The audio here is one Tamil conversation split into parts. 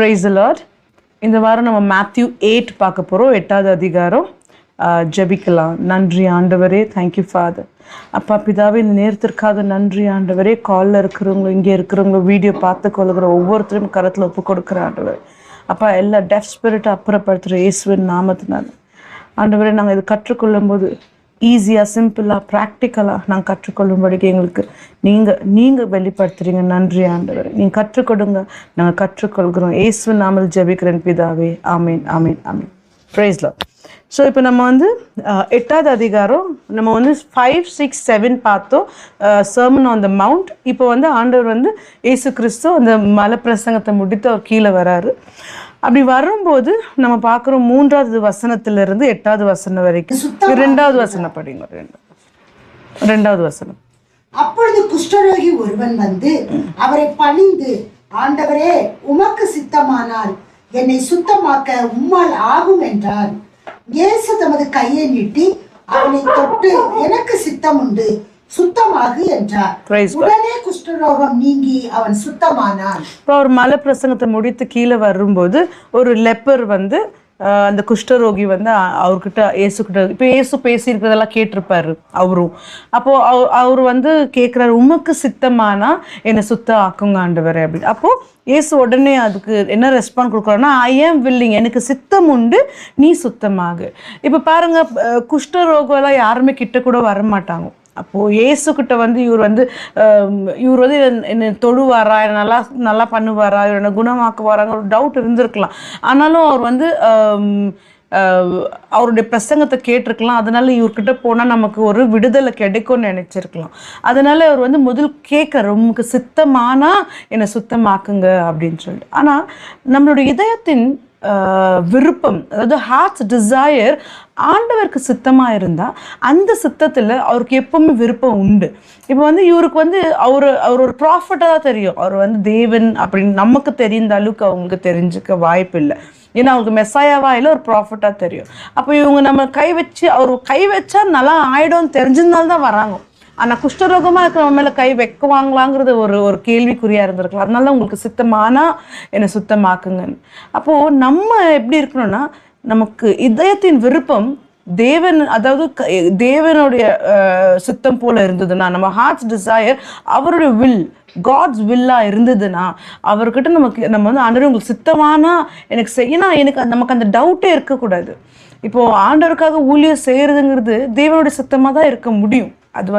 Praise the Lord. இந்த வாரம் நம்ம மேத்யூ 8 பார்க்க போகிறோம். 8வது அதிகாரம். ஜெபிக்கலாம். நன்றி ஆண்டவரே, தேங்க்யூ ஃபாதர். அப்பா பிதாவே, இந்த நேரத்திற்காக நன்றி ஆண்டவரே. காலில் இருக்கிறவங்களும் இங்கே இருக்கிறவங்களும் வீடியோ பார்த்து கொள்கிற ஒவ்வொருத்தரும் கரத்தில் ஒப்பு கொடுக்குற ஆண்டவர். அப்பா எல்லா டெஃப் ஸ்பிரிட்டை அப்புறப்படுத்துகிற இயேசுவின் நாமத்தினால ஆண்டவரே, நாங்கள் இது கற்றுக்கொள்ளும் போது ஈஸியாக சிம்பிளாக ப்ராக்டிக்கலாக நாங்கள் கற்றுக்கொள்ளும்படிக்கு எங்களுக்கு நீங்கள் வெளிப்படுத்துகிறீங்க. நன்றி ஆண்டவர். நீங்கள் கற்றுக்கொடுங்க, நாங்கள் கற்றுக்கொள்கிறோம். இயேசுவின் நாமத்தில் ஜெபிக்கிறேன் பிதாவே. ஆமீன் ஆமீன் ஆமீன். Price Lord. ஸோ இப்போ நம்ம 8வது அதிகாரம் நம்ம 5, 6, 7 பார்த்தோம். Sermon on the mount. இப்போ ஆண்டவர் இயேசு கிறிஸ்து அந்த மலை பிரசங்கத்தை முடித்து அவர் கீழே வராரு. அப்படி வரும்போது நம்ம பார்க்குறோம் 3வது வசனத்திலிருந்து 8வது வசனம் வரைக்கும். 2வது வசனம் படிங்க. 2வது வசனம். அப்பொழுது குஷ்டரோகி ஒருவன் வந்து அவரை பணிந்து, ஆண்டவரே, உமக்கு சித்தமானால் என்னை சுத்தமாக்க உம்மால் ஆகும் என்றார். இயேசு தமது கையை நீட்டி அவனை தொட்டு, எனக்கு சித்தம் உண்டு, சுத்தமாகு என்றார். உடனே குஷ்டரோகம் நீங்கி அவன் சுத்தமானான். இப்போ அவர் மலை பிரசங்கத்தை முடித்து கீழே வரும்போது ஒரு லெப்பர் அந்த குஷ்டரோகி அவர்கிட்ட இயேசுக்கிட்ட, இப்போ இயேசு பேசியிருக்கிறதெல்லாம் கேட்டிருப்பாரு அவரும். அப்போ அவர் கேட்குறாரு, உமக்கு சித்தமானா என்னை சுத்த ஆக்குங்க ஆண்டவரே அப்படின்னு. அப்போ இயேசு உடனே அதுக்கு என்ன ரெஸ்பாண்ட் கொடுக்குறாருன்னா, ஐ ஆம் வில்லிங், எனக்கு சித்தம் உண்டு, நீ சுத்தமாகு. இப்போ பாருங்க, குஷ்டரோகம்லாம் யாருமே கிட்ட கூட வரமாட்டாங்க. அப்போது இயேசுக்கிட்ட இவர் என்னை தொழுவாரா, நல்லா நல்லா பண்ணுவாரா, இவர் என்னை குணமாக்குவாராங்க ஒரு டவுட் இருந்திருக்கலாம். ஆனாலும் அவர் அவருடைய பிரசங்கத்தை கேட்டிருக்கலாம். அதனால இவர்கிட்ட போனால் நமக்கு ஒரு விடுதலை கிடைக்கும்னு நினச்சிருக்கலாம். அதனால அவர் முதல் கேட்குற, உமக்கு சித்தமானா என்னை சுத்தமாக்குங்க அப்படின்னு சொல்லிட்டு. ஆனால் நம்மளுடைய இதயத்தின் விருப்பம், அதாவது ஹார்ட்ஸ் டிசையர் ஆண்டவருக்கு சித்தமாக இருந்தால் அந்த சித்தத்தில் அவருக்கு எப்பவுமே விருப்பம் உண்டு. இப்போ இவருக்கு அவர் ஒரு ப்ராஃபிட்டாக தான் தெரியும். அவர் தேவன் அப்படின்னு நமக்கு தெரிந்த அளவுக்கு அவங்களுக்கு தெரிஞ்சுக்க வாய்ப்பு இல்லை. ஏன்னா அவங்களுக்கு மெஸ்ஸாயாவா இல்லை, ஒரு ப்ராஃபிட்டாக தெரியும். அப்போ இவங்க நம்ம அவர் கை வச்சா நல்லா ஆயிடும்னு தெரிஞ்சதுனால தான் வராங்க. ஆனால் குஷ்டரோகமாக இருக்கிறவங்க மேலே கை வைக்குவாங்களாங்கிறது ஒரு கேள்விக்குறியாக இருந்திருக்கலாம். அதனால உங்களுக்கு சித்தமானா என்னை சுத்தமாக்குங்கன்னு. அப்போது நம்ம எப்படி இருக்கணும்னா, நமக்கு இதயத்தின் விருப்பம் தேவன், அதாவது தேவனுடைய சித்தம் போல இருந்ததுன்னா, நம்ம ஹார்ட்ஸ் டிசையர் அவருடைய வில், காட்ஸ் வில்லாக இருந்ததுன்னா அவர்கிட்ட நம்ம ஆண்டவர் உங்களுக்கு சித்தமானா எனக்கு செய்யணும். நமக்கு அந்த டவுட்டே இருக்கக்கூடாது. இப்போது ஆண்டவருக்காக ஊழியம் செய்கிறதுங்கிறது தேவனுடைய சித்தமாக தான் இருக்க முடியும். அது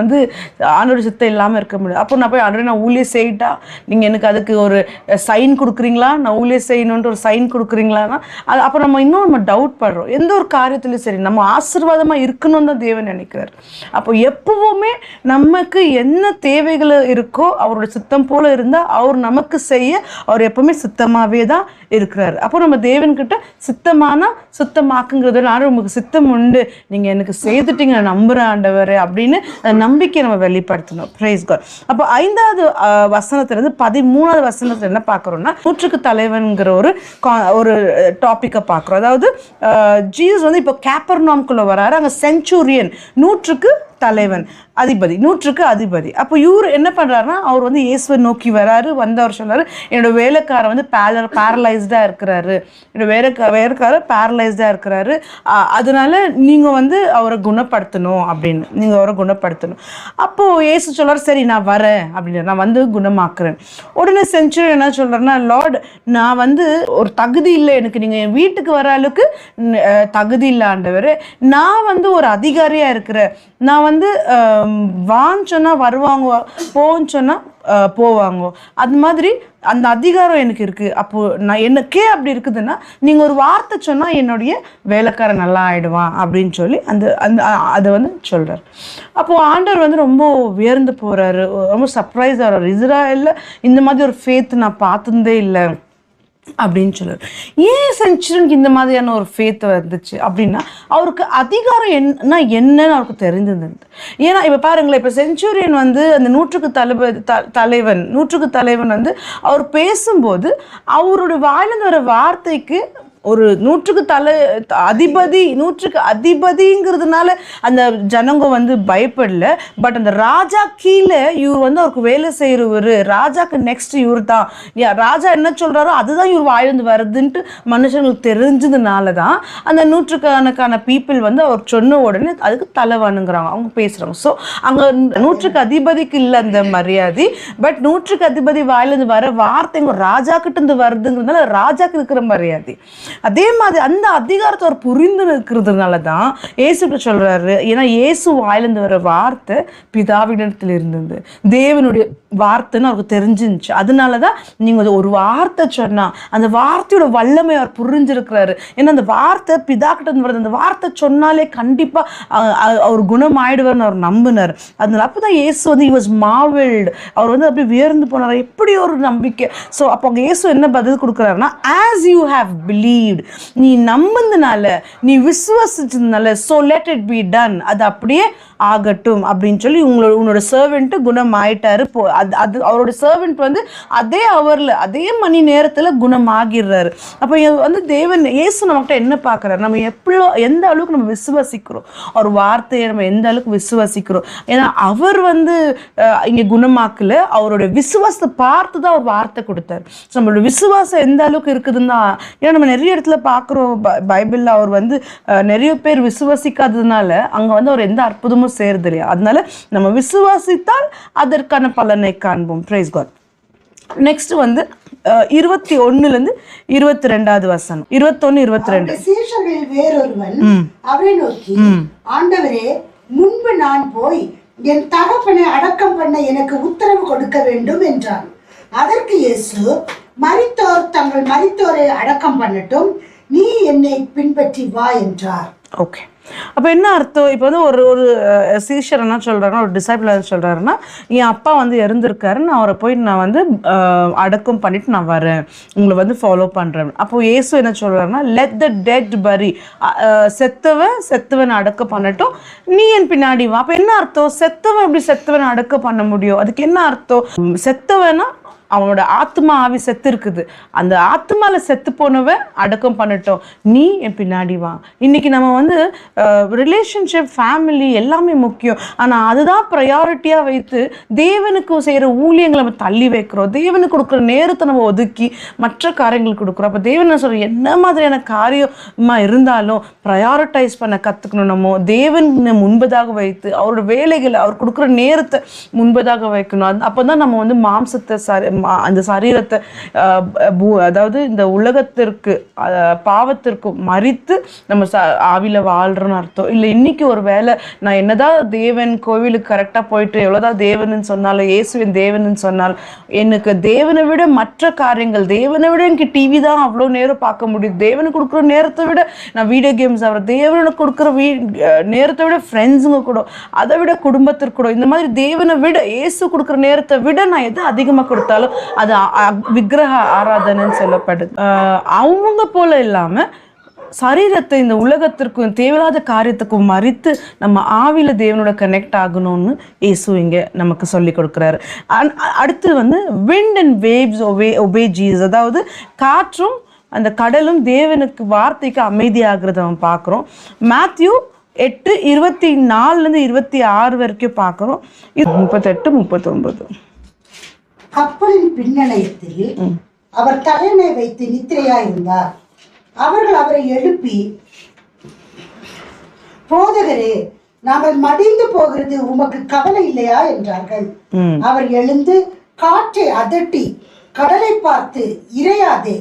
ஆண்டோட சித்தம் இல்லாமல் இருக்க முடியாது. அப்போ நான் போய் ஆண்டவரே, நான் ஊழியம் செய்யிட்டா நீங்கள் எனக்கு அதுக்கு ஒரு சைன் கொடுக்குறீங்களா, நான் ஊழியம் செய்யணுன்ட்டு ஒரு சைன் கொடுக்குறீங்களான்னா அப்போ நம்ம டவுட் படுறோம். எந்த ஒரு காரியத்துலையும் சரி நம்ம ஆசீர்வாதமாக இருக்கணும்னு தான் தேவன் நினைக்கிறார். அப்போ எப்பவுமே நமக்கு என்ன தேவைகள் இருக்கோ அவரோட சித்தம் போல இருந்தால் அவர் நமக்கு செய்ய அவர் எப்பவுமே சித்தமாகவே தான் இருக்கிறார். அப்போ நம்ம தேவன்கிட்ட சித்தமானா சுத்தமாக்குங்கிறது, ஆண்டவர் உங்களுக்கு சித்தம் உண்டு, நீங்கள் எனக்கு செய்துட்டீங்க, நான் நம்புகிறேன் ஆண்டவரே அப்படின்னு நம்பிக்கை நம்ம வெளிப்படுத்தணும். Praise God. அப்போ 5வது வசனத்திலிருந்து 13வது வசனத்துல என்ன பார்க்குறோம்னா, நூற்றுக்கு தலைவன்கிற ஒரு டாப்பிக்கை பார்க்குறோம். அதாவது ஜீசஸ் இப்போ கேப்பர்நாம்குள்ள வராரு. அங்கே சென்ச்சுரியன், நூற்றுக்கு தலைவன், அதிபதி, நூற்றுக்கு அதிபதி. அப்போ இவர் என்ன பண்ணுறாருன்னா, அவர் இயேசுவை நோக்கி வராரு. அவர் சொன்னார், என்னோட வேலைக்காரர் பேரலைஸ்டாக இருக்கிறாரு, என்னோட வேலைக்காரர் பேரலைஸ்டாக இருக்கிறாரு, அதனால நீங்கள் அவரை குணப்படுத்தணும் அப்படின்னு, நீங்கள் அவரை குணப்படுத்தணும். அப்போது இயேசு சொல்கிறார், சரி நான் வரேன் அப்படின்னு, நான் குணமாக்குறேன். உடனே செஞ்சுரி என்ன சொல்கிறேன்னா, லார்ட், நான் ஒரு தகுதி இல்லை, எனக்கு நீங்கள் என் வீட்டுக்கு வர அளவுக்கு தகுதி இல்லை ஆண்டவர், நான் ஒரு அதிகாரியாக இருக்கிறேன், நான் வான்னு சொன்னால் வருவாங்க, போன்னு சொன்னால் போவாங்க, அது மாதிரி அந்த அதிகாரம் எனக்கு இருக்குது. அப்போது நான் எனக்கே அப்படி இருக்குதுன்னா நீங்கள் ஒரு வார்த்தை சொன்னால் என்னுடைய வேலைக்காரன் நல்லா ஆகிடுவான் அப்படின்னு சொல்லி அதை சொல்கிறார். அப்போது ஆண்டவர் ரொம்ப உயர்ந்து போகிறாரு, ரொம்ப சர்ப்ரைஸ் ஆகிறார். இஸ்ராயலில் இந்த மாதிரி ஒரு ஃபேத் நான் பார்த்ததே இல்லை அப்படின்னு சொல்லுவார். ஏன் சென்ச்சுரியனுக்கு இந்த மாதிரியான ஒரு ஃபேத் வந்துச்சு அப்படின்னா, அவருக்கு அதிகாரம் என்னன்னு அவருக்கு தெரிஞ்சிருந்தது. ஏன்னா இப்போ பாருங்களேன், இப்போ சென்ச்சுரியன் அந்த நூற்றுக்கு தலைவன் அவர் பேசும்போது அவருடைய வாயிலிருந்து வர வார்த்தைக்கு ஒரு 100க்கு அதிபதி 100க்கு அதிபதிங்கிறதுனால அந்த ஜனங்க வந்து பயப்படல. பட் அந்த ராஜா கீழே இவர் வந்து அவருக்கு வேலை செய்கிறவர், ராஜாக்கு நெக்ஸ்ட் இவர் தான், ராஜா என்ன சொல்கிறாரோ அதுதான் இவர் வாயிலிருந்து வருதுன்ட்டு மனுஷங்களுக்கு தெரிஞ்சதுனால தான் அந்த 100க்கணக்கான பீப்புள் வந்து அவர் சொன்ன உடனே அதுக்கு தலை வணங்குறாங்க, அவங்க பேசுகிறாங்க. ஸோ அங்கே 100க்கு அதிபதிக்கு இல்லை அந்த மரியாதை, பட் 100க்கு அதிபதி வாயிலிருந்து வர வார்த்தைங்க ராஜா கிட்ட இருந்து வருதுங்கிறதுனால ராஜாக்கு இருக்கிற மரியாதை. அதே மாதிரி அந்த அதிகாரத்தை அவர் புரிந்து இருக்கிறதுனால தான் இயேசு சொல்றாரு. ஏன்னா இயேசு வாயிலிருந்து வர வார்த்தை பிதாவிடத்தில் இருந்தது, தேவனுடைய வார்த்தைன்னு அவருக்கு தெரிஞ்சிருந்துச்சு. அதனால தான் நீங்கள் ஒரு வார்த்தை சொன்னா அந்த வார்த்தையோட வல்லமை அவர் புரிஞ்சிருக்கிறாரு. ஏன்னா அந்த வார்த்தை பிதா கிட்ட இருந்து வருது, அந்த வார்த்தை சொன்னாலே கண்டிப்பாக அவர் குணமாயிடுவார்னு அவர் நம்பினார். அதனால அப்போதான் இயேசு வந்து he was marveled, அவர் வந்து அப்படி வியர்ந்து போனார், எப்படி ஒரு நம்பிக்கை. ஸோ அப்போ அங்கே இயேசு என்ன பதில் கொடுக்குறாருன்னா, as you have believed, நீ நம்பினதுனால, நீ விசுவாசிச்சதுனால, so let it be done, அது அப்படியே ஆகட்டும் அப்படின்னு சொல்லி உன்னோட சர்வெண்ட்டு குணம் ஆயிட்டாரு. அது அவரோட சர்வெண்ட் வந்து அதே அவரில் அதே மணி நேரத்தில் குணமாகிடுறாரு. அப்போ வந்து தேவன் இயேசு நம்மகிட்ட என்ன பார்க்குறாரு, நம்ம எந்த அளவுக்கு நம்ம விசுவாசிக்கிறோம், ஒரு வார்த்தையை நம்ம எந்த அளவுக்கு விசுவாசிக்கிறோம். ஏன்னா அவர் வந்து இங்கே குணமாக்கல, அவரோட விசுவாசத்தை பார்த்து தான் அவர் வார்த்தை கொடுத்தாரு. நம்மளோட விசுவாசம் எந்த அளவுக்கு இருக்குதுன்னா, ஏன்னா நம்ம நிறைய இடத்துல பார்க்குறோம் பைபிளில் அவர் வந்து நிறைய பேர் விசுவாசிக்காததுனால அங்கே வந்து அவர் எந்த அற்புதமும் சேருது இல்லையா. அதனால நம்ம விசுவாசித்தால் அதற்கான பலனை காண்போம். Price God. நெக்ஸ்ட் வந்து 21 22 வசனம், 21 22. சீஷர்களில் வேறொருவன் அவரை நோக்கி, ஆண்டவரே, முன்பு நான் போய் என் தகப்பனை அடக்கம் பண்ண எனக்கு உத்தரவு கொடுக்க வேண்டும் என்றான். அதற்கு இயேசு, மரித்தோர் தங்கள் மரித்தோரை அடக்கம் பண்ணட்டும், நீ என்னை பின்பற்றி வா என்றார். ஓகே, அப்போ என்ன அர்த்தம்? இப்போ வந்து ஒரு சீஷர் என்ன சொல்கிறாருன்னா, ஒரு டிசைபிள் என்ன சொல்கிறாருன்னா, என் அப்பா வந்து இறந்துருக்காரு, நான் அவரை போய் நான் வந்து அடக்கம் பண்ணிவிட்டு நான் வரேன், உங்களை வந்து ஃபாலோ பண்ணுறேன். அப்போது இயேசு என்ன சொல்கிறாருன்னா, லெட் த டெட் பரி, செத்தவன் அடக்கம் பண்ணட்டும், நீ என் பின்னாடி வா. அப்போ என்ன அர்த்தம்? செத்தவன் எப்படி செத்தவன் அடக்கம் பண்ண முடியும்? அதுக்கு என்ன அர்த்தம்? செத்தவனா அவனோட ஆத்மா ஆவி செத்து இருக்குது, அந்த ஆத்மாவில் செத்து போனவன் அடக்கம் பண்ணட்டும், நீ என் பின்னாடி வா. இன்னைக்கு நம்ம வந்து ரிலேஷன்ஷிப், ஃபேமிலி எல்லாமே முக்கியம், ஆனால் அதுதான் ப்ரையாரிட்டியாக வைத்து தேவனுக்கு செய்கிற ஊழியங்களை நம்ம தள்ளி வைக்கிறோம், தேவனுக்கு கொடுக்குற நேரத்தை நம்ம ஒதுக்கி மற்ற காரியங்களுக்கு கொடுக்குறோம். அப்போ தேவன் சொல்கிற என்ன மாதிரியான காரியமாக இருந்தாலும் ப்ரையாரிட்டைஸ் பண்ண கற்றுக்கணும். நம்ம தேவனை முன்பதாக வைத்து அவரோட வேலைகளை, அவர் கொடுக்குற நேரத்தை முன்பதாக வைக்கணும். அப்போ தான் நம்ம வந்து மாம்சத்தை அந்த சரீரத்தை அதாவது இந்த உலகத்திற்கு பாவத்திற்கு மறித்து நம்ம ஆவியில் வாழ்றோன்னு அர்த்தம் இல்லை. இன்னைக்கு ஒரு வேளை நான் என்னதான் தேவன் கோவிலுக்கு கரெக்டாக போயிட்டு எவ்வளோதான் தேவன்னு சொன்னாலும், இயேசுவின் தேவன்னு சொன்னாலும், எனக்கு தேவனை விட மற்ற காரியங்கள், தேவனை விட எனக்கு டிவி தான் அவ்வளோ நேரம் பார்க்க முடியுது, தேவனுக்கு கொடுக்குற நேரத்தை விட நான் வீடியோ கேம்ஸ் ஆகிற, தேவனுக்கு கொடுக்குற நேரத்தை விட ஃப்ரெண்ட்ஸுங்க கூட, அதை விட குடும்பத்திற்கு கூட, இந்த மாதிரி தேவனை விட இயேசு கொடுக்குற நேரத்தை விட நான் எதை அதிகமாக கொடுத்தாலும் அது விக்கிரக ஆராதனைன்னு சொல்லப்படுது. அவங்க போல இல்லாம சரீரத்தை இந்த உலகத்திற்கும் தேவையில்லாத காரியத்துக்கும் மறித்து நம்ம ஆவியில் தேவனோட கனெக்ட் ஆகணும்னு இயேசு இங்கே நமக்கு சொல்லி கொடுக்குறாரு. அடுத்து வந்து wind and waves obey Jesus, அதாவது காற்றும் அந்த கடலும் தேவனுக்கு வார்த்தைக்கு அமைதியாகிறத நம்ம பார்க்குறோம். மேத்யூ 8:24 26 வரைக்கும் பார்க்குறோம். 38 39. கப்பலின் பின்னணையத்தில் அவர் தலைமை வைத்து நித்திரையாயிருந்தார். அவர்கள் அவரை எழுப்பி, போதகரே, நாங்கள் மடிந்து போகிறது உமக்கு கவலை இல்லையா என்றார்கள். அவர் எழுந்து காற்றை அதட்டி கடலை பார்த்து, இறையாதே,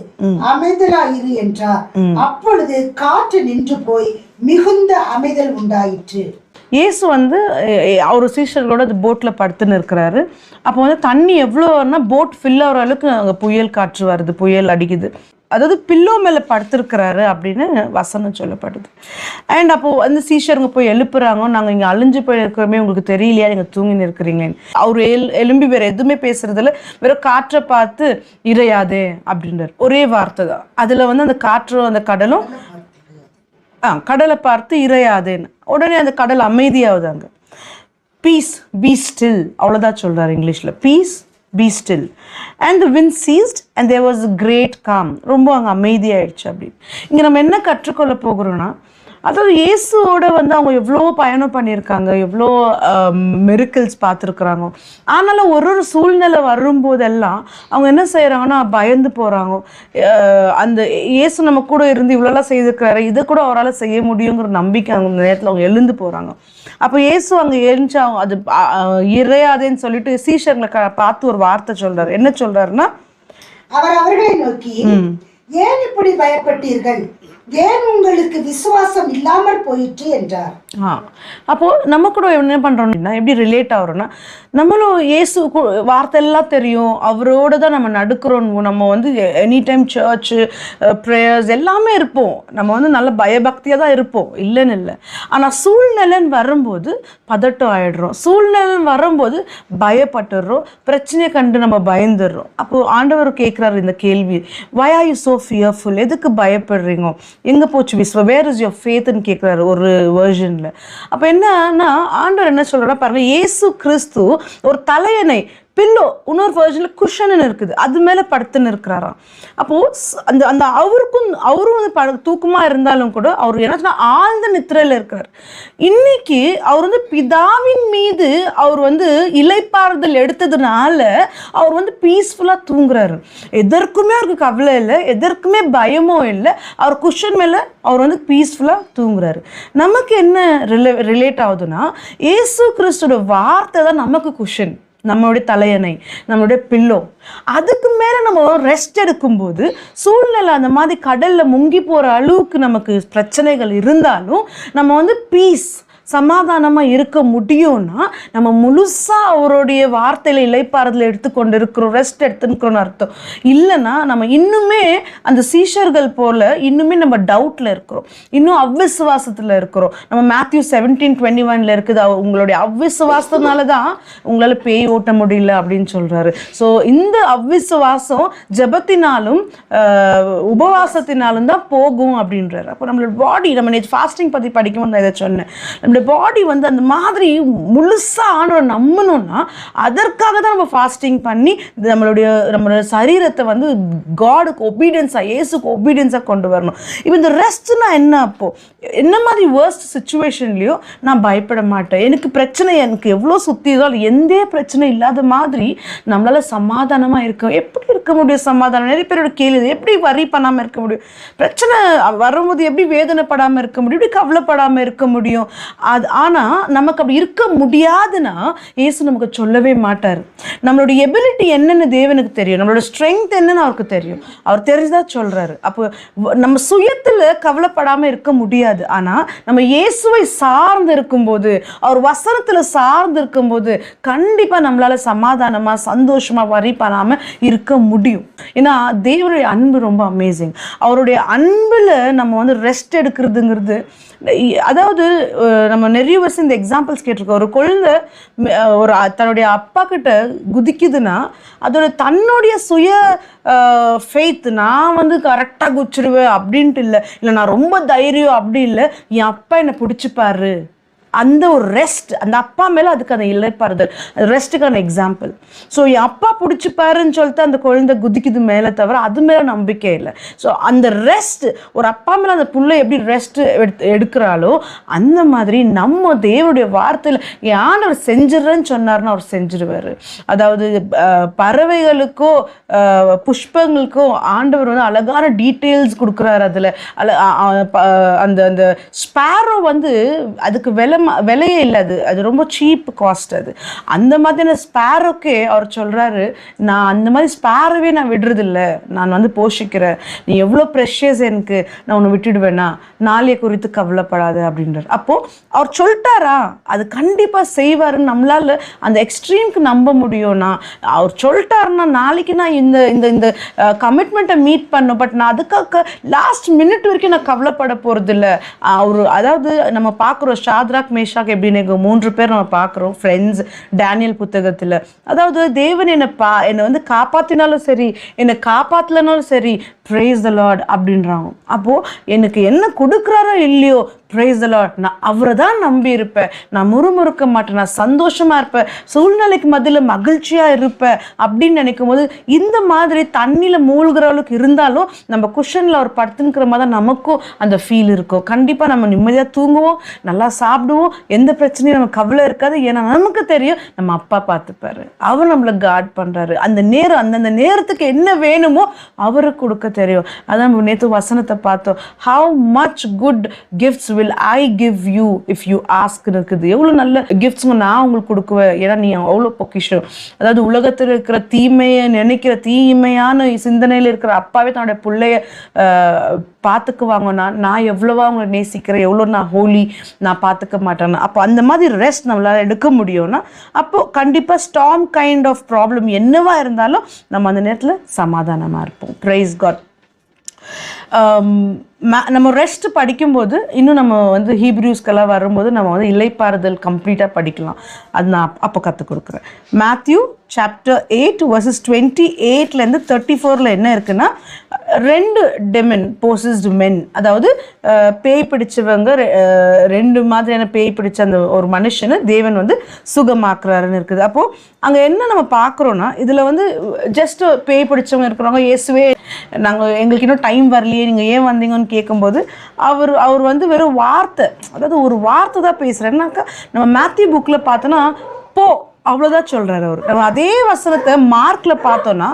அமைதலாயிரு என்றார். அப்பொழுது காற்று நின்று போய் மிகுந்த அமைதல் உண்டாயிற்று. இயேசு வந்து அவர் சீஷர்களோட அது போட்டில் படுத்துன்னு இருக்கிறாரு. அப்போ வந்து தண்ணி எவ்வளோன்னா போட் ஃபில் ஆகிற அளவுக்கு அங்கே புயல் காற்று வருது, புயல் அடிக்குது. அதாவது பில்லோ மேலே படுத்துருக்கிறாரு அப்படின்னு வசனம் சொல்லப்படுது. அண்ட் அப்போது அந்த சீஷருங்க போய் எழுப்புறாங்க, நாங்கள் இங்கே அழிஞ்சு போய் இருக்கிறோமே, உங்களுக்கு தெரியலையா நீங்கள் தூங்கின்னு இருக்கிறீங்களேன்னு. அவர் எழும்பி வேறு எதுவுமே பேசுறதில்ல, வெறும் காற்றை பார்த்து இறையாதே அப்படின்றார், ஒரே வார்த்தை தான். அதில் வந்து அந்த காற்றும் அந்த கடலும் கடலை பார்த்து இறையாதேன்னு, உடனே அந்த கடல் அமைதியாகுதாங்க. பீஸ் பி ஸ்டில், அவ்வளோதான் சொல்கிறார் இங்கிலீஷில். Piece B still and the wind ceased and there was a great calm. ரொம்ப அங்கே அமைதியாயிடுச்சு அப்படின்னு. இங்கே நம்ம என்ன கற்றுக்கொள்ள போகிறோம்னா, அதாவது இயேசுவோட வந்து அவங்க எவ்வளோ பயணம் பண்ணியிருக்காங்க, எவ்வளோ மிரிக்கிள்ஸ் பார்த்துருக்குறாங்க. ஆனாலும் ஒரு ஒரு சூழ்நிலை வரும்போதெல்லாம் அவங்க என்ன செய்கிறாங்கன்னா பயந்து போகிறாங்க. அந்த இயேசு நம்ம கூட இருந்து இவ்வளோலாம் செய்திருக்கிறாரு, இதை கூட அவரால் செய்ய முடியுங்கிற நம்பிக்கை அவங்க நேரத்தில் அவங்க எழுந்து போகிறாங்க. அப்போ இயேசு அங்கே எழுந்து அவங்க அது இறையாதேன்னு சொல்லிட்டு சீஷர்களை பார்த்து ஒரு வார்த்தை சொல்கிறார். என்ன சொல்கிறாருன்னா, அவர் அவர்களை நோக்கி, ஏன் இப்படி பயப்பட்டீர்கள், ஏன் உங்களுக்கு விசுவாசம் இல்லாமல் போயிற்று என்றார். அப்போ நம்ம கூட என்ன பண்றோம்னா எப்படி ரிலேட் ஆகிறோம்னா, நம்மளும் இயேசு வார்த்தை எல்லாம் தெரியும், அவரோட தான் நம்ம நடுக்கிறோம். நம்ம வந்து எனி டைம் சர்ச்சு ப்ரேயர்ஸ் எல்லாமே இருப்போம், நம்ம வந்து நல்ல பயபக்தியாக தான் இருப்போம், இல்லைன்னு இல்லை. ஆனால் சூழ்நிலைன்னு வரும்போது பதட்டம் ஆயிடுறோம், சூழ்நிலைன்னு வரும்போது பயப்பட்டுடுறோம், பிரச்சனையை கண்டு நம்ம பயந்துடுறோம். அப்போது ஆண்டவர் கேட்குறாரு இந்த கேள்வி, why are you so fearful, எதுக்கு பயப்படுறீங்க, எங்கே போச்சு விஸ்வ, வேர் இஸ் யுவர் ஃபேத்ன்னு கேட்குறாரு ஒரு வேர்ஷனில். அப்போ என்னன்னா ஆண்டவர் என்ன சொல்கிறா பாருங்க, இயேசு கிறிஸ்து ஒரு தலையணை பில்லோ, இன்னொரு வேர்ஷனில் குஷன் இருக்குது, அது மேலே படுத்துன்னு இருக்கிறாராம். அப்போது அந்த அவரும் வந்து தூக்கமாக இருந்தாலும் கூட அவர் என்ன ஆழ்ந்த நித்திரையில் இருக்கிறார். இன்னைக்கு அவர் வந்து பிதாவின் மீது அவர் வந்து இளைப்பாறுதல் எடுத்ததுனால அவர் வந்து பீஸ்ஃபுல்லாக தூங்குறாரு. எதற்குமே அவருக்கு கவலை இல்லை, எதற்குமே பயமும் இல்லை, அவர் குஷன் மேலே அவர் வந்து பீஸ்ஃபுல்லாக தூங்குறாரு. நமக்கு என்ன ரிலேட் ஆகுதுன்னா, இயேசு கிறிஸ்துவோட வார்த்தை தான் நமக்கு குஷன், நம்மளுடைய தலையணை, நம்மளுடைய பில்லோ. அதுக்கு மேலே நம்ம ரெஸ்ட் எடுக்கும்போது சூழ்நிலை அந்த மாதிரி கடலில் முங்கி போகிற அளவுக்கு நமக்கு பிரச்சனைகள் இருந்தாலும் நம்ம வந்து பீஸ் சமாதானமாக இருக்க முடியும்னா நம்ம முழுசாக அவருடைய வார்த்தையில் இளைப்பாறுதல் எடுத்துக்கொண்டு இருக்கிறோம், ரெஸ்ட் எடுத்துக்கிறோன்னு அர்த்தம். இல்லைன்னா நம்ம இன்னுமே அந்த சீஷர்கள் போல் இன்னுமே நம்ம டவுட்டில் இருக்கிறோம், இன்னும் அவ்விசுவாசத்தில் இருக்கிறோம். நம்ம மேத்யூ 17:21 இருக்குது, உங்களுடைய அவ்விசுவாசத்தினால தான் உங்களால் பேய் ஓட்ட முடியல அப்படின்னு சொல்கிறாரு. ஸோ இந்த அவ்விசுவாசம் ஜெபத்தினாலும் உபவாசத்தினாலும் தான் போகும் அப்படின்றாரு. அப்போ நம்மளோட பாடி, நம்ம நேற்று ஃபாஸ்டிங் பற்றி படிக்கும்போது நான் இதை சொன்னேன், நம்மளுடைய பாடி வந்து அந்த மாதிரி முழுசாக ஆண்டவரை நம்பணும்னா அதற்காக தான் நம்ம ஃபாஸ்டிங் பண்ணி நம்மளுடைய சரீரத்தை வந்து காடுக்கு ஒபீடியன்ஸாக, இயேசுக்கு ஒபீடியன்ஸாக கொண்டு வரணும். இப்போ இந்த ரெஸ்ட்னா என்ன, அப்போது என்ன மாதிரி வேர்ஸ்ட் சுச்சுவேஷன்லையோ நான் பயப்பட மாட்டேன், எனக்கு பிரச்சனை எனக்கு எவ்வளோ சுற்றியதோ அது எந்த பிரச்சனை இல்லாத மாதிரி நம்மளால் சமாதானமாக இருக்க. எப்படி இருக்க முடியும் சமாதானம்? நிறைய பேரோட கேள்வி, எப்படி வரி பண்ணாமல் இருக்க முடியும், பிரச்சனை வரும்போது எப்படி வேதனைப்படாமல் இருக்க முடியும், எப்படி கவலைப்படாமல் இருக்க முடியும்? ஆனால் நமக்கு அப்படி இருக்க முடியாதுன்னா இயேசு நமக்கு சொல்லவே மாட்டார். நம்மளுடைய எபிலிட்டி என்னன்னு தேவனுக்கு தெரியும், நம்மளோட ஸ்ட்ரென்த் என்னன்னு அவருக்கு தெரியும், அவர் தெரிஞ்சுதான் சொல்றாரு. அப்போ நம்ம சுயத்தில் கவலைப்படாமல் இருக்க முடியாது. ஆனால் நம்ம இயேசுவை சார்ந்து இருக்கும்போது, அவர் வசனத்தில் சார்ந்து இருக்கும்போது கண்டிப்பாக நம்மளால சமாதானமாக சந்தோஷமாக வரி பண்ணாமல் இருக்க முடியும். ஏன்னா தேவனுடைய அன்பு ரொம்ப அமேசிங். அவருடைய அன்பில் நம்ம வந்து ரெஸ்ட் எடுக்கிறதுங்கிறது, அதாவது நம்ம நிறைய வருஷம் இந்த எக்ஸாம்பிள்ஸ் கேட்டிருக்கோம். ஒரு குழந்தை ஒரு தன்னுடைய அப்பா கிட்ட குதிக்குதுன்னா அதோட தன்னுடைய சுய ஃபெய்த், நான் வந்து கரெக்டாக குதிச்சிருவேன் அப்படின்ட்டு இல்லை, நான் ரொம்ப தைரியம் அப்படி இல்லை, என் அப்பா என்னை பிடிச்சிப்பாரு, அந்த ஒரு ரெஸ்ட், அந்த அப்பா மேலே அதுக்கு அந்த இளைப்பாறுதல், ரெஸ்ட்டுக்கான எக்ஸாம்பிள். ஸோ என் அப்பா பிடிச்சிப்பாருன்னு சொல்லிட்டு அந்த குழந்தை குதிக்குது மேலே தவிர அது மேலே நம்பிக்கை இல்லை. ஸோ அந்த ரெஸ்ட், ஒரு அப்பா மேலே அந்த புள்ளை எப்படி ரெஸ்ட் எடுக்கிறாளோ அந்த மாதிரி நம்ம தேவனுடைய வார்த்தையில் ஆண்டவர் செஞ்சிடறேன்னு சொன்னார்னா அவர் செஞ்சிருவார். அதாவது பறவைகளுக்கோ புஷ்பங்களுக்கோ ஆண்டவர் வந்து அழகான டீட்டெயில்ஸ் கொடுக்குறாரு. அதில் அந்த அந்த ஸ்பேரோ வந்து அதுக்கு விலையே இல்லை, அது ரொம்ப சீப் காஸ்ட். அந்த மாதிரியான ஸ்பேரோக்கே அவர் சொல்கிறாரு, நான் அந்த மாதிரி ஸ்பேரோவே நான் விடுறதில்லை, நான் வந்து போஷிக்கிறேன், நீ எவ்வளோ ப்ரெஷியஸ் எனக்கு, நான் உன்னை விட்டுடுவேனா, நாளைய குறித்து கவலைப்படாது அப்படின்றார். அப்போது அவர் சொல்லிட்டாரா அது கண்டிப்பாக செய்வாருன்னு நம்மளால் அந்த எக்ஸ்ட்ரீமுக்கு நம்ப முடியும்னா, அவர் சொல்லிட்டாருன்னா நாளைக்கு நான் இந்த இந்த இந்த கமிட்மெண்ட்டை மீட் பண்ணும், பட் நான் அதுக்காக லாஸ்ட் மினிட் வரைக்கும் நான் கவலைப்பட போகிறதில்ல. அவர் அதாவது நம்ம பார்க்குறோம் ஷாத்ராக் மேஷாக் எபினேகோ 3 பேர் நம்ம பார்க்குறோம் ஃப்ரெண்ட்ஸ் டேனியல் புத்தகத்தில். அதாவது தேவன் என்னை வந்து காப்பாற்றினாலும் சரி, என்னை காப்பாற்றலனாலும் சரி, ப்ரைஸ் த லார்ட் அப்படின்றாங்க. அப்போது எனக்கு என்ன கொடுக்குறாரோ இல்லையோ Praise the Lord. நான் அவரை தான் நம்பி இருப்பேன், நான் முறுமுறுக்க மாட்டேன், நான் சந்தோஷமா இருப்பேன், சூழ்நிலைக்கு மத்தியில் மகிழ்ச்சியா இருப்பேன் அப்படின்னு நினைக்கும் போது இந்த மாதிரி தண்ணியில மூழ்கிற அளவுக்கு இருந்தாலும் நம்ம குஷன்ல அவர் படுத்துக்கிற மாதிரி தான் நமக்கும் அந்த ஃபீல் இருக்கும். கண்டிப்பா நம்ம நிம்மதியா தூங்குவோம், நல்லா சாப்பிடுவோம், எந்த பிரச்சனையும் நமக்கு கவலை இருக்காது. ஏன்னா நமக்கு தெரியும் நம்ம அப்பா பார்த்துப்பாரு, அவர் நம்மளை காட் பண்றாரு. அந்த நேரம் அந்தந்த நேரத்துக்கு என்ன வேணுமோ அவருக்கு கொடுக்க தெரியும். அதான் நேற்று வசனத்தை பார்த்தோம், how much good gifts will I give you if you ask இருக்குது. எவ்வளோ நல்ல கிஃப்ட்ஸ் நான் உங்களுக்கு கொடுக்குவேன், ஏன்னா நீ அவ்வளோ பொக்கிஷம். அதாவது உலகத்தில் இருக்கிற தீமையை நினைக்கிற தீமையான சிந்தனையில் இருக்கிற அப்பாவே தன்னுடைய பிள்ளைய பார்த்துக்குவாங்கன்னா நான் எவ்வளவா அவங்களை நேசிக்கிறேன், எவ்வளோ நான் ஹோலி, நான் பார்த்துக்க மாட்டேன்னா. அப்போ அந்த மாதிரி ரெஸ்ட் நம்மளால் எடுக்க முடியும்னா அப்போ கண்டிப்பாக ஸ்டார்ம் கைண்ட் ஆஃப் ப்ராப்ளம் என்னவா இருந்தாலும் நம்ம அந்த நேரத்தில் சமாதானமாக இருப்போம். Price God. நம்ம ரெஸ்ட் படிக்கும்போது இன்னும் நம்ம வந்து ஹீப்ரூஸ்க்கெல்லாம் வரும்போது நம்ம வந்து இலைப்பாறுதல் கம்ப்ளீட்டாக படிக்கலாம். அது நான் அப்போ கற்றுக் கொடுக்குறேன். மேத்யூ சாப்டர் 8 வர்சஸ் 28லேருந்து 34 என்ன இருக்குன்னா, 2 டெமன் போசஸ்டு மென், அதாவது பேய் பிடிச்சவங்க, 2 மாதிரியான பேய் பிடிச்ச அந்த ஒரு மனுஷனை தேவன் வந்து சுகமாக்குறாருன்னு இருக்குது. அப்போது அங்கே என்ன நம்ம பார்க்குறோன்னா, இதில் வந்து ஜஸ்ட் பேய் பிடிச்சவங்க இருக்கிறவங்க இயேசுவே எங்களுக்கு இன்னும் டைம் வரலையே, நீங்கள் ஏன் வந்தீங்கன்னு கேட்கும்போது அவர் வந்து வெறும் வார்த்தை, அதாவது ஒரு வார்த்தை தான் பேசுகிறார். என்னக்கா நம்ம மேத்யூ புக்கில் பார்த்தோன்னா போ அவ்வளோதான் சொல்கிறார் அவர். நம்ம அதே வசனத்தை மார்க்கில் பார்த்தோன்னா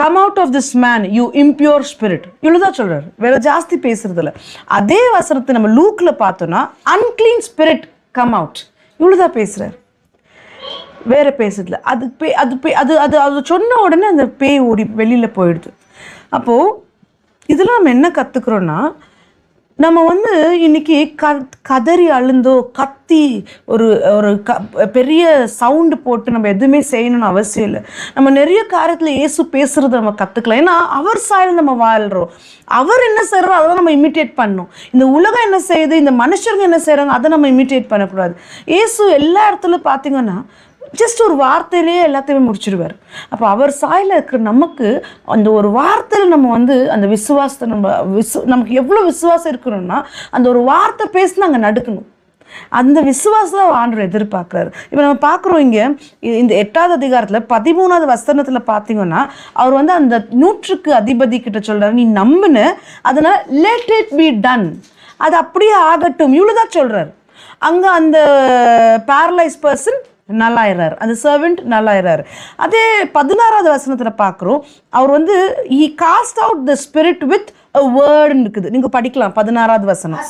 come out of this man you impure spirit, இவ்வளோதான் சொல்கிறார், வேற ஜாஸ்தி பேசுறதில்ல. அதே வசனத்தை நம்ம லூக்கில் பார்த்தோன்னா அன்கிளீன் ஸ்பிரிட் கம் அவுட், இவ்வளோதான் பேசுகிறார், வேற பேசுறதில்ல. அது சொன்ன உடனே அந்த பேய் ஓடி வெளியில் போயிடுது. அப்போது இதில் நம்ம என்ன கற்றுக்குறோன்னா, நம்ம வந்து இன்னைக்கு கதறி அழுந்தோ கத்தி ஒரு பெரிய சவுண்டு போட்டு நம்ம எதுவுமே செய்யணும்னு அவசியம் இல்லை. நம்ம நிறைய காரியத்தில் இயேசு பேசுகிறத நம்ம கற்றுக்கலாம். ஏன்னா அவர் சாயல் நம்ம வாழ்கிறோம், அவர் என்ன செய்கிறோம் அதை நம்ம இமிட்டேட் பண்ணணும். இந்த உலகம் என்ன செய்யுது, இந்த மனுஷங்க என்ன செய்கிறாங்க அதை நம்ம இமிட்டேட் பண்ணக்கூடாது. இயேசு எல்லா இடத்துலையும் பார்த்தீங்கன்னா ஜஸ்ட் ஒரு வார்த்தையிலேயே எல்லாத்தையுமே முடிச்சிடுவார். அப்போ அவர் சாயில் இருக்கிற நமக்கு அந்த ஒரு வார்த்தையில் நம்ம வந்து அந்த விசுவாசத்தை நமக்கு எவ்வளோ விசுவாசம் இருக்கணும்னா அந்த ஒரு வார்த்தை பேசினா அங்கே நடுக்கணும். அந்த விசுவாசம் ஆண்டவர் எதிர்பார்க்குறாரு. இப்போ நம்ம பார்க்குறோம் இங்கே இந்த 8வது அதிகாரத்தில் 13வது வசனத்தில் பார்த்தீங்கன்னா அவர் வந்து அந்த 100க்கு அதிபதி கிட்ட சொல்கிறார், நீ நம்புன, அதனால் லெட் இட் பி டன், அது அப்படியே ஆகட்டும், இவ்வளோதான் சொல்கிறார். அங்கே அந்த பேரலைஸ் பர்சன் நல்லாயிறாரு, அந்த சர்வெண்ட் நல்லாயிறாரு. அதே 16வது வசனத்தில் பார்க்குறோம், அவர் வந்து he cast out the spirit with a word இருக்குது. நீங்க படிக்கலாம் 16வது வசனம்.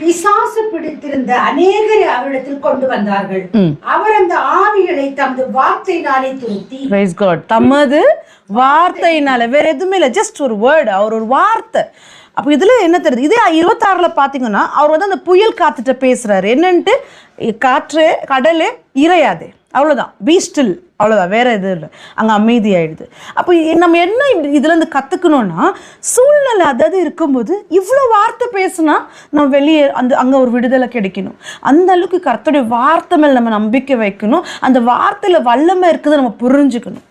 பிசாசு பிடித்திருந்த அநேகரை அவரிடத்தில் கொண்டு வந்தார்கள். அவர் அந்த ஆவிகளை தமது வார்த்தையினாலே துரத்தி, praise God, தமது வார்த்தையினால, வேற எதுவுமே இல்லை, ஜஸ்ட் ஒரு வேர்டு, அவர் ஒரு வார்த்தை. அப்போ இதில் என்ன தெரியுது, இதே 26ல் பார்த்தீங்கன்னா அவர் வந்து அந்த புயல் காத்துட்ட பேசுகிறாரு. என்னன்ட்டு, காற்றே கடலே இறையாதே, அவ்வளோதான், பீ ஸ்டில், அவ்வளோதான், வேற எதுவும் இல்லை, அங்கே அமைதி ஆயிடுது. அப்போ நம்ம என்ன இதுலேருந்து கற்றுக்கணும்னா, சூழ்நிலை அதாவது இருக்கும்போது இவ்வளோ வார்த்தை பேசுனா நம்ம வெளியே அங்கே ஒரு விடுதலை கிடைக்கணும். அந்த அளவுக்கு கர்த்தருடைய வார்த்தை மேல் நம்ம நம்பிக்கை வைக்கணும். அந்த வார்த்தையில் வல்லமை இருக்குது நம்ம புரிஞ்சுக்கணும்.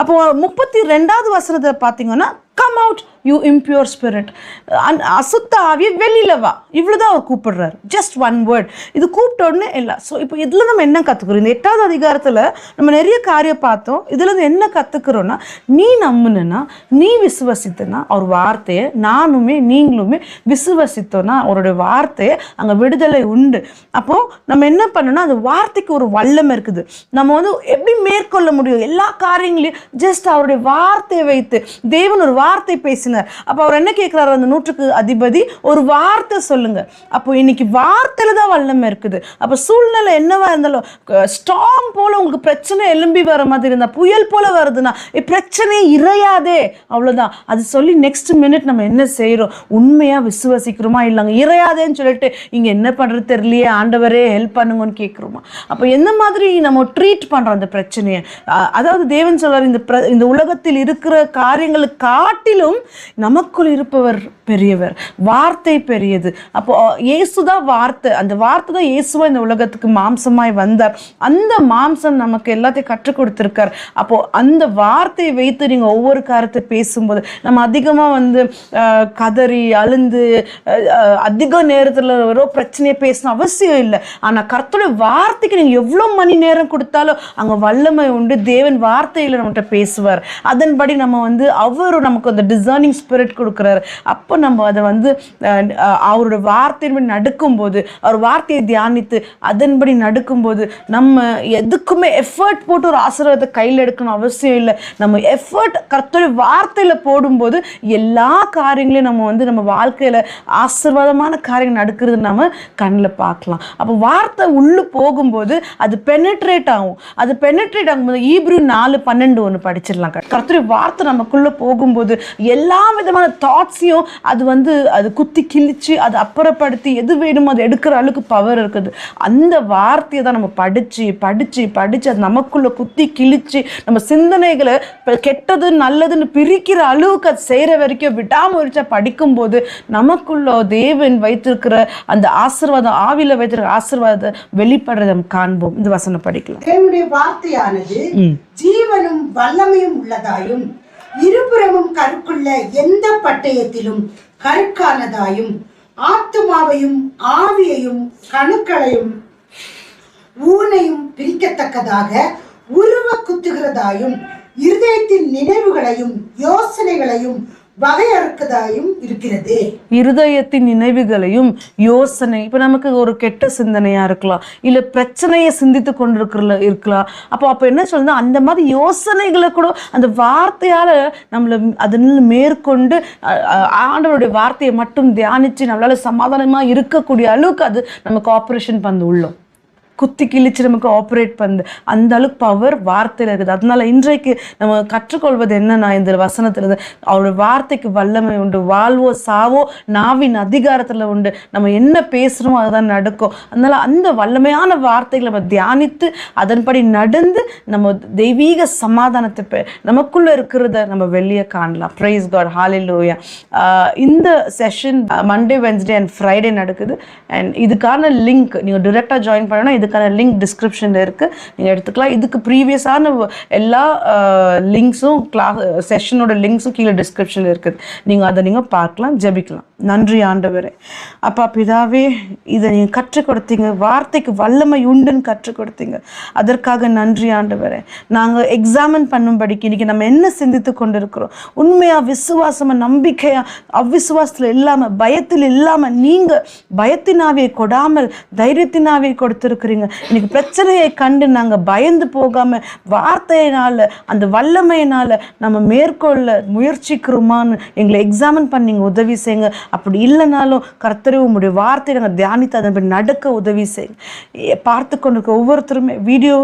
அப்போ 32வது வசனத்தை பார்த்தீங்கன்னா come out you impure spirit, அசுத்த ஆவியை வெளியில வா, இவ்வளோதான் அவர் கூப்பிடுறாரு. ஜஸ்ட் ஒன் வேர்ட், இது கூப்பிட்ட உடனே இல்லை. ஸோ இப்போ இதில் நம்ம என்ன கற்றுக்குறோம், இந்த 8வது அதிகாரத்தில் நம்ம நிறைய காரியம் பார்த்தோம். இதில் என்ன கற்றுக்குறோன்னா, நீ நம்புனா, நீ விசுவசித்தனா அவர் வார்த்தையை, நானுமே நீங்களுமே விசுவசித்தோன்னா அவருடைய வார்த்தையை அங்கே விடுதலை உண்டு. அப்போது நம்ம என்ன பண்ணணும்னா, அந்த வார்த்தைக்கு ஒரு வல்லமை இருக்குது. நம்ம வந்து எப்படி மேற்கொள்ள முடியும் எல்லா காரியங்களையும், ஜஸ்ட் அவருடைய வார்த்தையை வைத்து. தேவன் ஒரு வார்த்தை பேசினார். அப்போ அவர் என்ன கேட்கிறாரு, அந்த 100க்கு அதிபதி ஒரு வார்த்தை சொல்லுங்க. அப்போ இன்னைக்கு வார்த்தையில தான் வல்லமை இருக்குது. அப்போ சூழ்நிலை என்னவா இருந்தாலும், ஸ்டார்ம் போல உங்களுக்கு பிரச்சனை எழும்பி வர மாதிரி இருந்தா, புயல் போல வருதுன்னா பிரச்சனையே இறையாதே, அவ்வளோதான். அது சொல்லி நெக்ஸ்ட் மினிட் நம்ம என்ன செய்யறோம், உண்மையா விசுவசிக்கிறோமா இல்லைங்க, இறையாதேன்னு சொல்லிட்டு இங்க என்ன பண்றது தெரியலையே, ஆண்டவரே ஹெல்ப் பண்ணுங்கன்னு கேட்குறோமா. அப்போ எந்த மாதிரி நம்ம ட்ரீட் பண்றோம் அந்த பிரச்சனையை. அதாவது தேவன் சொல்றாரு, இந்த உலகத்தில் இருக்கிற காரியங்களுக்கு காட்டிலும் நமக்குள் இருப்பவர் பெரியவர், வார்த்தை பெரியது. அப்போ இயேசுதான் வார்த்தை, அந்த வார்த்தை தான் இயேசுவா இந்த உலகத்துக்கு மாம்சமாய் வந்தார். அந்த மாம்சம் நமக்கு எல்லாத்தையும் கற்றுக் கொடுத்திருக்கார். அப்போ அந்த வார்த்தையை வைத்து நீங்க ஒவ்வொரு காரியத்தை பேசும்போது நம்ம அதிகமா கதறி அழுந்து அதிக நேரத்துல ஒரு பிரச்சனையை பேசணும் அவசியம் இல்லை. ஆனா கர்த்தருடைய வார்த்தைக்கு நீங்க எவ்வளவு மணி நேரம் கொடுத்தாலும் அங்க வல்லமை உண்டு. தேவன் வார்த்தையில நம்மகிட்ட பேசுவார். அதன்படி நம்ம அவரு நமக்கு அந்த டிசர்னிங் ஸ்பிரிட் கொடுக்குறாரு. அப்போ நம்ம அதை அவரோட வார்த்தையின்படி நடக்கும்போது, அவர் வார்த்தையை தியானித்து அதன்படி நடக்கும்போது நம்ம எதுக்குமே எஃபர்ட் போட்டு ஒரு ஆசீர்வாதத்தை கையில் எடுக்கணும் அவசியம் இல்லை. நம்ம எஃபர்ட் கர்த்தருடைய வார்த்தையில போடும்போது எல்லா காரியங்களையும் நம்ம வாழ்க்கையில ஆசீர்வாதமான காரியங்கள் நடக்கிறது நம்ம கண்ணில் பார்க்கலாம். அப்போ வார்த்தை உள்ளு போகும்போது அது பெனட்ரேட் ஆகும். அது பெனட்ரேட் ஆகும்போது ஈப்ரூ 4:12 படிச்சிடலாம். கர்த்தருடைய வார்த்தை நமக்குள்ள போகும்போது எல்லா விதமான தாட்ஸையும் அது குத்தி கிழிச்சு அதை அப்புறப்படுத்தி எது வேணுமோ அதை எடுக்கிற அளவுக்கு பவர் இருக்குது. அந்த வார்த்தையை தான் நம்ம படிச்சு படிச்சு படிச்சு அது நமக்குள்ள குத்தி கிழிச்சு நம்ம சிந்தனைகளை கெட்டது நல்லதுன்னு பிரிக்கிற அளவுக்கு அது செய்யற வரைக்கும் விடாமுயற்சியா படிக்கும்போது நமக்குள்ள தேவன் வைத்திருக்கிற அந்த ஆசீர்வாதம், ஆவியில வைத்திருக்கிற ஆசீர்வாதம் வெளிப்படுறதை நம்ம காண்போம். இந்த வசனம் படிக்கலாம். தேவனுடைய வார்த்தையானது ஜீவனும் வல்லமையும் உள்ளதாயும் இருபுறமும் கருக்குள்ள எந்த பட்டயத்திலும் கருக்கானதாயும் ஆத்துமாவையும் ஆவியையும் கணுக்களையும் ஊனையும் பிரிக்கத்தக்கதாக உருவ குத்துகிறதாயும் இருதயத்தின் நினைவுகளையும் யோசனைகளையும் வகையறுக்கதாயும் இருக்கிறது. இருதயத்தின் நினைவுகளையும் யோசனை, இப்ப நமக்கு ஒரு கெட்ட சிந்தனையா இருக்கலாம், இல்ல பிரச்சனையை சிந்தித்து இருக்கலாம். அப்போ என்ன சொல்லுங்க, அந்த மாதிரி யோசனைகளை கூட அந்த வார்த்தையால நம்மள அதனால மேற்கொண்டு ஆண்டவருடைய வார்த்தையை மட்டும் தியானிச்சு நம்மளால சமாதானமா இருக்கக்கூடிய அளவுக்கு அது நமக்கு ஆப்ரேஷன் பண்ணி உள்ளோம், குத்தி கிழிச்சு நமக்கு ஆப்ரேட் பண்ணுது. அந்த அளவுக்கு பவர் வார்த்தையில் இருக்குது. அதனால இன்றைக்கு நம்ம கற்றுக்கொள்வது என்னன்னா, இந்த வசனத்துல அவருடைய வார்த்தைக்கு வல்லமை உண்டு. வாழ்வோ சாவோ நாவின் அதிகாரத்துல உண்டு. நம்ம என்ன பேசுறோமோ அதுதான் நடக்கும். அதனால அந்த வல்லமையான வார்த்தைகளை நம்ம தியானித்து அதன்படி நடந்து நம்ம தெய்வீக சமாதானத்தை நமக்குள்ள இருக்கிறத நம்ம வெளியே காணலாம். பிரைஸ் காட், ஹalleluya. இந்த session Monday, Wednesday and Friday நடக்குது. அண்ட் இதுக்கான லிங்க் நீங்க டைரக்டா ஜாயின் பண்ணணும். இதுக்கான லிங்க் டிஸ்கிரிப்ஷன்ல இருக்கு, நீங்க எடுத்துக்கலாம். இதுக்கு ப்ரீவியஸான எல்லா லிங்க்ஸும் செஷனோட லிங்க்ஸும் கீழே டிஸ்கிரிப்ஷன்ல இருக்குது. நீங்க பார்க்கலாம், ஜெபிக்கலாம். நன்றி ஆண்டவரே. அப்பா பிதாவே, இதை நீங்க கற்றுக் கொடுத்தீங்க, வார்த்தைக்கு வல்லமை உண்டுன்னு கற்றுக் கொடுத்தீங்க. அதற்காக நன்றி ஆண்டவரே. நாங்க எக்ஸாமின் பண்ணும்படிக்கு இன்னைக்கு நம்ம என்ன சிந்தித்து கொண்டிருக்கிறோம், உண்மையா விசுவாசமா நம்பிக்கையா அவ்விசுவாசத்துல இல்லாம பயத்தில் இல்லாம நீங்க பயத்தினாவே கொடாமல் தைரியத்தினாவே கொடுத்திருக்கிறீங்க. இன்னைக்கு பிரச்சனையை கண்டு நாங்க பயந்து போகாம வார்த்தையினால அந்த வல்லமையினால நம்ம மேற்கொள்ள முயற்சிக்கிறோமான்னு எங்களை எக்ஸாமின் பண்ணி உதவி செய்யுங்க. அப்படி இல்லைனாலும் கர்த்தரே உங்களுடைய வார்த்தையை நாங்கள் தியானித்து அதன்படி நடக்க உதவி செய்யுங்க. பார்த்து கொண்டிருக்க ஒவ்வொருத்தருமே வீடியோ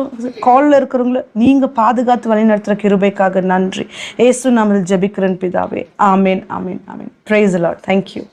காலில் இருக்கிறவங்கள நீங்க பாதுகாத்து வழி நடத்துகிற கிருபைக்காக நன்றி. இயேசு நாமத்தில் ஜெபிக்கிறேன் பிதாவே. ஆமேன், ஆமேன், ஆமேன். Praise the Lord. தேங்க்யூ.